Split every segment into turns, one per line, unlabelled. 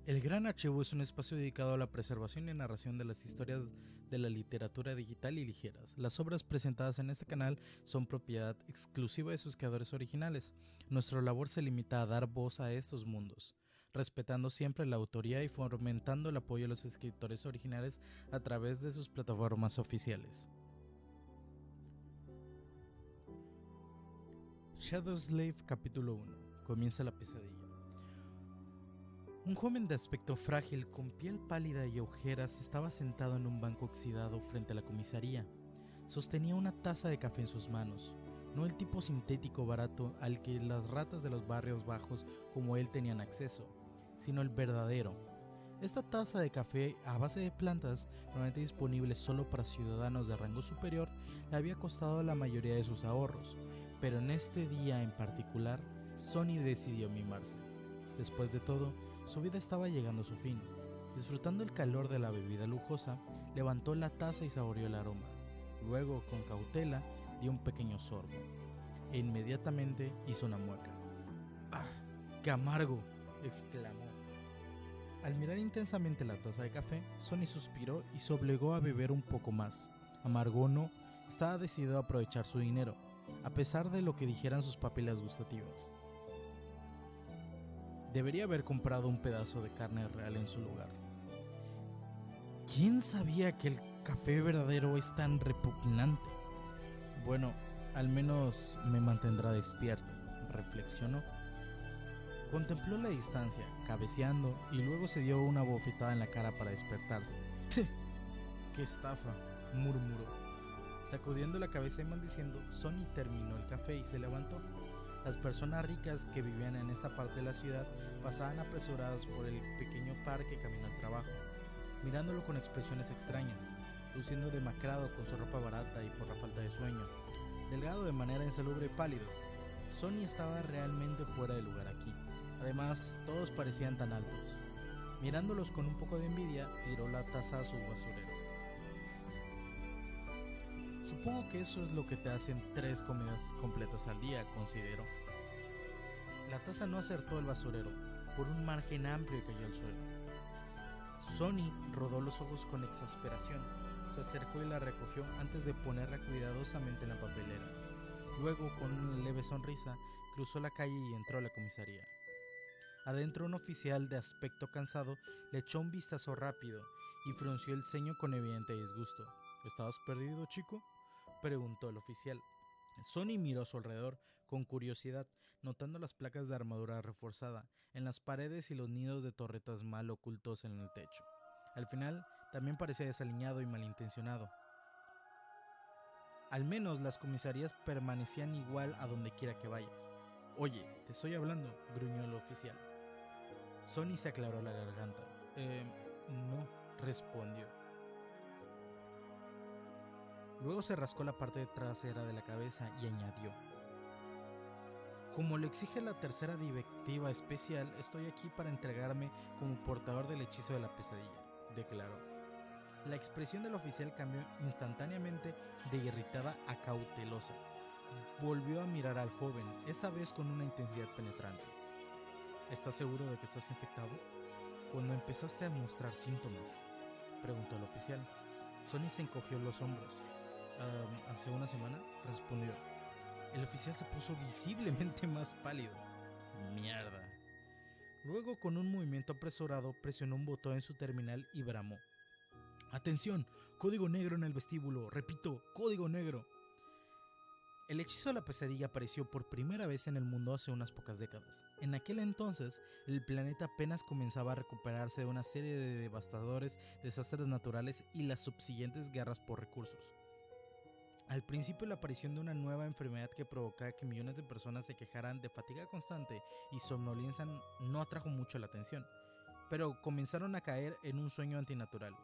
El Gran Archivo es un espacio dedicado a la preservación y narración de las historias de la literatura digital y ligeras. Las obras presentadas en este canal son propiedad exclusiva de sus creadores originales. Nuestra labor se limita a dar voz a estos mundos, respetando siempre la autoría y fomentando el apoyo a los escritores originales a través de sus plataformas oficiales. Shadowslave capítulo 1. Comienza la pesadilla. Un joven de aspecto frágil, con piel pálida y ojeras, estaba sentado en un banco oxidado frente a la comisaría. Sostenía una taza de café en sus manos, no el tipo sintético barato al que las ratas de los barrios bajos como él tenían acceso, sino el verdadero. Esta taza de café a base de plantas, normalmente disponible solo para ciudadanos de rango superior, le había costado la mayoría de sus ahorros, pero en este día en particular, Sonny decidió mimarse. Después de todo, su vida estaba llegando a su fin. Disfrutando el calor de la bebida lujosa, levantó la taza y saboreó el aroma. Luego, con cautela, dio un pequeño sorbo. E inmediatamente hizo una mueca. ¡Ah! ¡Qué amargo!, exclamó. Al mirar intensamente la taza de café, Sonny suspiró y se obligó a beber un poco más. Amargo o no, estaba decidido a aprovechar su dinero, a pesar de lo que dijeran sus papilas gustativas. Debería haber comprado un pedazo de carne real en su lugar. ¿Quién sabía que el café verdadero es tan repugnante? Bueno, al menos me mantendrá despierto, reflexionó. Contempló la distancia, cabeceando, y luego se dio una bofetada en la cara para despertarse. ¡Qué estafa!, murmuró. Sacudiendo la cabeza y maldiciendo, Sonny terminó el café y se levantó. Las personas ricas que vivían en esta parte de la ciudad pasaban apresuradas por el pequeño parque camino al trabajo, mirándolo con expresiones extrañas, luciendo demacrado con su ropa barata y por la falta de sueño, delgado de manera insalubre y pálido. Sonny estaba realmente fuera de lugar aquí. Además, todos parecían tan altos. Mirándolos con un poco de envidia, tiró la taza a su basurero. Supongo que eso es lo que te hacen 3 comidas completas al día, consideró. La taza no acertó el basurero, por un margen amplio cayó al suelo. Sonny rodó los ojos con exasperación, se acercó y la recogió antes de ponerla cuidadosamente en la papelera. Luego, con una leve sonrisa, cruzó la calle y entró a la comisaría. Adentro, un oficial de aspecto cansado le echó un vistazo rápido y frunció el ceño con evidente disgusto. ¿Estabas perdido, chico?, preguntó el oficial. Sonny miró a su alrededor con curiosidad, notando las placas de armadura reforzada en las paredes y los nidos de torretas mal ocultos en el techo. Al final, también parecía desaliñado y malintencionado. Al menos las comisarías permanecían igual a donde quiera que vayas. Oye, te estoy hablando, gruñó el oficial. Sonny se aclaró la garganta. No, respondió. Luego se rascó la parte trasera de la cabeza y añadió: como lo exige la tercera directiva especial, estoy aquí para entregarme como portador del hechizo de la pesadilla, declaró. La expresión del oficial cambió instantáneamente de irritada a cautelosa. Volvió a mirar al joven, esta vez con una intensidad penetrante. ¿Estás seguro de que estás infectado? Cuando empezaste a mostrar síntomas, preguntó el oficial. Sonny se encogió los hombros. Hace una semana, respondió. El oficial se puso visiblemente más pálido. Mierda. Luego, con un movimiento apresurado, presionó un botón en su terminal y bramó: ¡atención! ¡Código negro en el vestíbulo! ¡Repito! ¡Código negro! El hechizo de la pesadilla apareció por primera vez en el mundo hace unas pocas décadas. En aquel entonces, el planeta apenas comenzaba a recuperarse de una serie de devastadores desastres naturales y las subsiguientes guerras por recursos. Al principio, la aparición de una nueva enfermedad que provocaba que millones de personas se quejaran de fatiga constante y somnolencia no atrajo mucho la atención, pero comenzaron a caer en un sueño antinatural.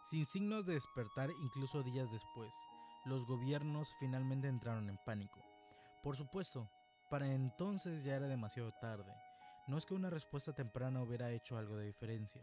Sin signos de despertar incluso días después, los gobiernos finalmente entraron en pánico. Por supuesto, para entonces ya era demasiado tarde. No es que una respuesta temprana hubiera hecho algo de diferencia.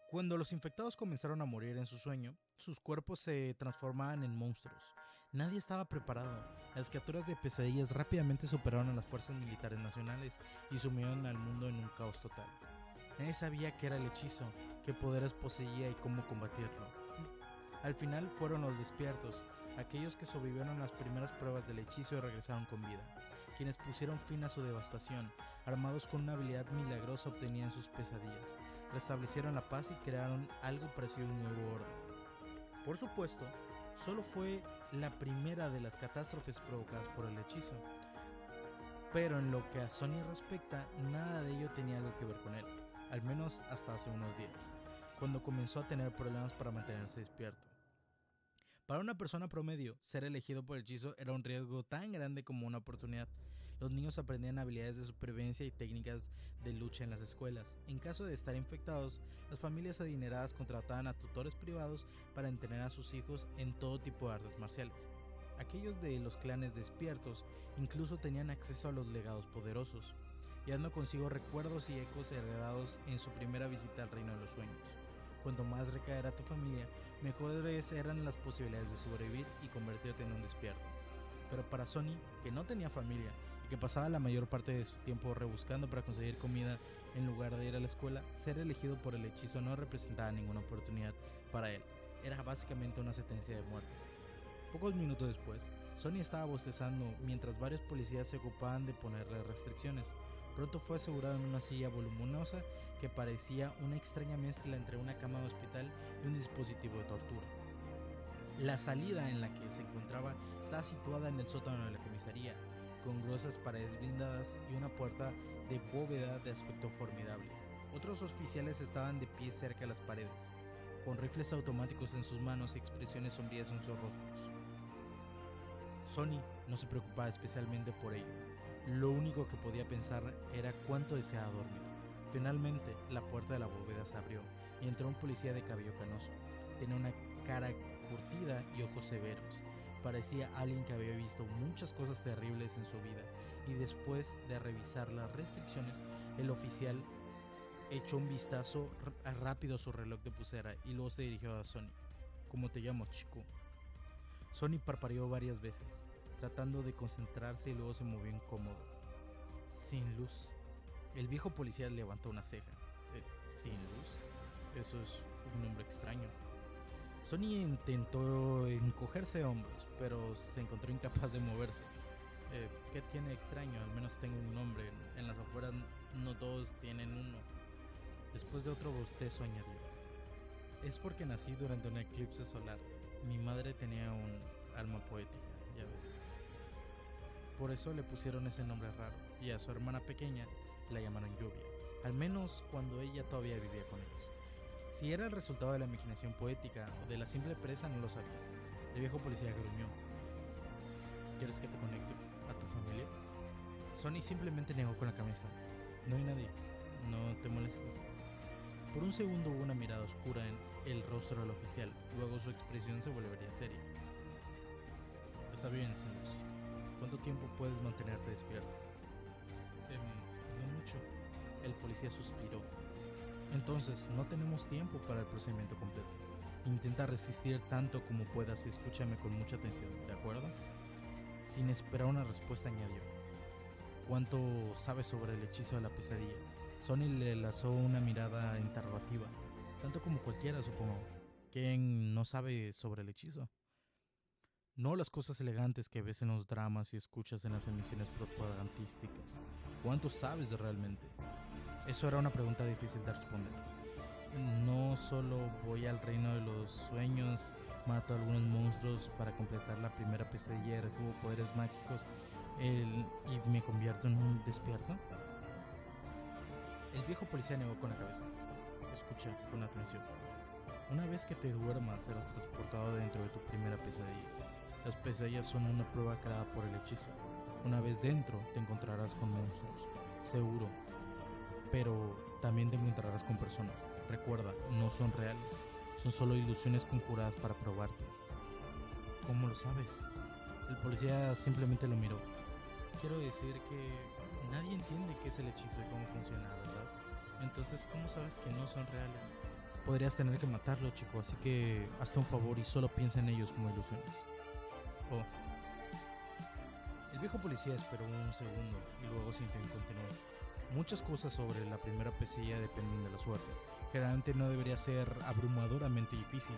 Cuando los infectados comenzaron a morir en su sueño, sus cuerpos se transformaban en monstruos. Nadie estaba preparado. Las criaturas de pesadillas rápidamente superaron a las fuerzas militares nacionales y sumieron al mundo en un caos total. Nadie sabía qué era el hechizo, qué poderes poseía y cómo combatirlo. Al final fueron los despiertos, aquellos que sobrevivieron las primeras pruebas del hechizo y regresaron con vida, quienes pusieron fin a su devastación, armados con una habilidad milagrosa obtenida en sus pesadillas, restablecieron la paz y crearon algo parecido a un nuevo orden. Por supuesto, solo fue la primera de las catástrofes provocadas por el hechizo, pero en lo que a Sonny respecta, nada de ello tenía algo que ver con él, al menos hasta hace unos días, cuando comenzó a tener problemas para mantenerse despierto. Para una persona promedio, ser elegido por el hechizo era un riesgo tan grande como una oportunidad. Los niños aprendían habilidades de supervivencia y técnicas de lucha en las escuelas. En caso de estar infectados, las familias adineradas contrataban a tutores privados para entrenar a sus hijos en todo tipo de artes marciales. Aquellos de los clanes despiertos incluso tenían acceso a los legados poderosos, llevando consigo recuerdos y ecos heredados en su primera visita al reino de los sueños. Cuanto más rica era tu familia, mejores eran las posibilidades de sobrevivir y convertirte en un despierto. Pero para Sonny, que no tenía familia y que pasaba la mayor parte de su tiempo rebuscando para conseguir comida en lugar de ir a la escuela, ser elegido por el hechizo no representaba ninguna oportunidad para él. Era básicamente una sentencia de muerte. Pocos minutos después, Sonny estaba bostezando mientras varios policías se ocupaban de ponerle restricciones. Pronto fue asegurado en una silla voluminosa que parecía una extraña mezcla entre una cama de hospital y un dispositivo de tortura. La salida en la que se encontraba estaba situada en el sótano de la comisaría, con gruesas paredes blindadas y una puerta de bóveda de aspecto formidable. Otros oficiales estaban de pie cerca de las paredes, con rifles automáticos en sus manos y expresiones sombrías en sus rostros. Sonny no se preocupaba especialmente por ello. Lo único que podía pensar era cuánto deseaba dormir. Finalmente, la puerta de la bóveda se abrió y entró un policía de cabello canoso. Tenía una cara curtida y ojos severos. Parecía alguien que había visto muchas cosas terribles en su vida, y después de revisar las restricciones, el oficial echó un vistazo rápido a su reloj de pulsera y luego se dirigió a Sonny. ¿Cómo te llamas, chico? Sonny parpadeó varias veces, tratando de concentrarse, y luego se movió incómodo. Sin luz. El viejo policía levantó una ceja. ¿Sin luz? Eso es un nombre extraño. Sonny intentó encogerse de hombros, pero se encontró incapaz de moverse. ¿Qué tiene extraño? Al menos tengo un nombre. En las afueras no todos tienen uno. Después de otro bostezo añadió: es porque nací durante un eclipse solar. Mi madre tenía un alma poética, ya ves. Por eso le pusieron ese nombre raro, y a su hermana pequeña la llamaron Lluvia, al menos cuando ella todavía vivía con ellos. Si era el resultado de la imaginación poética o de la simple presa, no lo sabía. El viejo policía gruñó: ¿quieres que te conecte a tu familia? Sonny simplemente negó con la cabeza. No hay nadie, no te molestes. Por un segundo hubo una mirada oscura en el rostro del oficial, luego su expresión se volvería seria. Está bien, Silas. ¿Cuánto tiempo puedes mantenerte despierto? No mucho. El policía suspiró. Entonces, no tenemos tiempo para el procedimiento completo. Intenta resistir tanto como puedas y escúchame con mucha atención, ¿de acuerdo? Sin esperar una respuesta añadió: ¿cuánto sabes sobre el hechizo de la pesadilla? Sonny le lanzó una mirada interrogativa, tanto como cualquiera, supongo. ¿Quién no sabe sobre el hechizo? No las cosas elegantes que ves en los dramas y escuchas en las emisiones propagandísticas. ¿Cuánto sabes realmente? Eso era una pregunta difícil de responder. No solo voy al reino de los sueños, mato a algunos monstruos para completar la primera pesadilla y recibo poderes mágicos y me convierto en un despierto. El viejo policía negó con la cabeza. Escucha con atención. Una vez que te duermas, serás transportado dentro de tu primera pesadilla. Las pesadillas son una prueba creada por el hechizo. Una vez dentro, te encontrarás con monstruos, seguro. Pero también te encontrarás con personas. Recuerda, no son reales. Son solo ilusiones conjuradas para probarte. ¿Cómo lo sabes? El policía simplemente lo miró. Quiero decir que nadie entiende qué es el hechizo y cómo funciona, ¿verdad? Entonces, ¿cómo sabes que no son reales? Podrías tener que matarlo, chico, así que hazte un favor y solo piensa en ellos como ilusiones. Oh. El viejo policía esperó un segundo y luego se intentó continuar. Muchas cosas sobre la primera pesadilla dependen de la suerte. Generalmente no debería ser abrumadoramente difícil.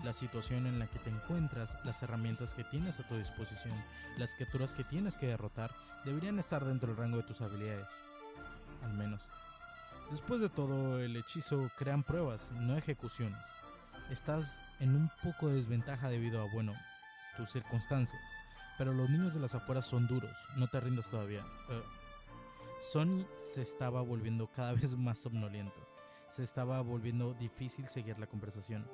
La situación en la que te encuentras, las herramientas que tienes a tu disposición, las criaturas que tienes que derrotar, deberían estar dentro del rango de tus habilidades. Al menos. Después de todo, el hechizo crean pruebas, no ejecuciones. Estás en un poco de desventaja debido a, bueno, tus circunstancias. Pero los niños de las afueras son duros, no te rindas todavía. Sonny se estaba volviendo cada vez más somnoliento. Se estaba volviendo difícil seguir la conversación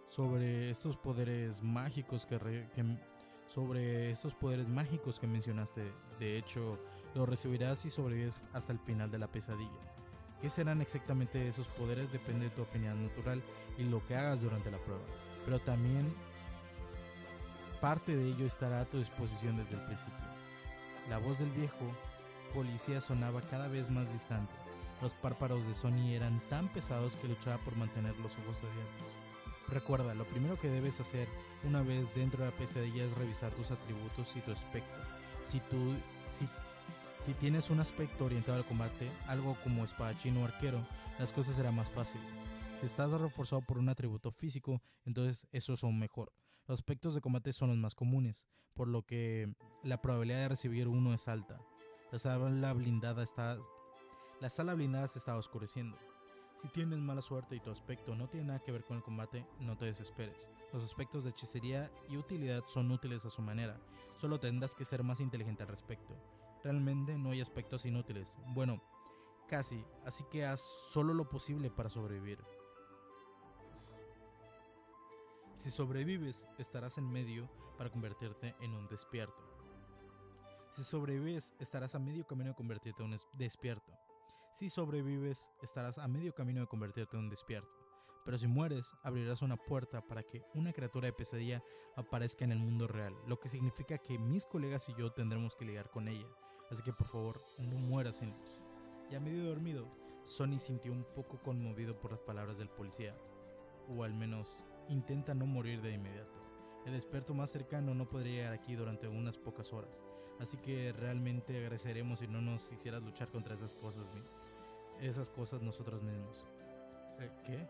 sobre estos poderes mágicos que mencionaste. De hecho, los recibirás si sobrevives hasta el final de la pesadilla. ¿Qué serán exactamente esos poderes? Depende de tu afinidad natural y lo que hagas durante la prueba. Pero también parte de ello estará a tu disposición desde el principio. La voz del viejo policía sonaba cada vez más distante. Los párpados de Sonny eran tan pesados que luchaba por mantener los ojos abiertos. Recuerda, lo primero que debes hacer una vez dentro de la pesadilla es revisar tus atributos y tu aspecto. Si tienes un aspecto orientado al combate, algo como espadachín o arquero, las cosas serán más fáciles. Si estás reforzado por un atributo físico, entonces eso es aún mejor. Los aspectos de combate son los más comunes, por lo que la probabilidad de recibir uno es alta. La sala blindada se está oscureciendo. Si tienes mala suerte y tu aspecto no tiene nada que ver con el combate, no te desesperes. Los aspectos de hechicería y utilidad son útiles a su manera, solo tendrás que ser más inteligente al respecto. Realmente no hay aspectos inútiles, bueno, casi, así que haz solo lo posible para sobrevivir. Si sobrevives, estarás en medio para convertirte en un despierto. Si sobrevives, estarás a medio camino de convertirte en un despierto. Si sobrevives, estarás a medio camino de convertirte en un despierto. Pero si mueres, abrirás una puerta para que una criatura de pesadilla aparezca en el mundo real, lo que significa que mis colegas y yo tendremos que lidiar con ella. Así que por favor, no mueras sin luz. Ya medio dormido, Sonny sintió un poco conmovido por las palabras del policía. O al menos, intenta no morir de inmediato. El experto más cercano no podría llegar aquí durante unas pocas horas. Así que realmente agradeceremos si no nos hicieras luchar contra esas cosas nosotros mismos. ¿Qué?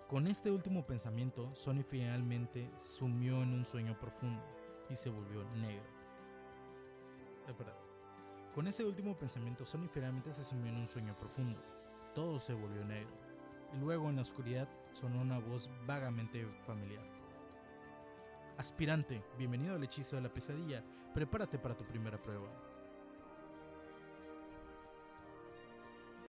Con este último pensamiento, Sonny finalmente sumió en un sueño profundo y se volvió negro. Con ese último pensamiento, Sonny finalmente se sumió en un sueño profundo. Todo se volvió negro. Y luego en la oscuridad sonó una voz vagamente familiar. Aspirante, bienvenido al hechizo de la pesadilla. Prepárate para tu primera prueba.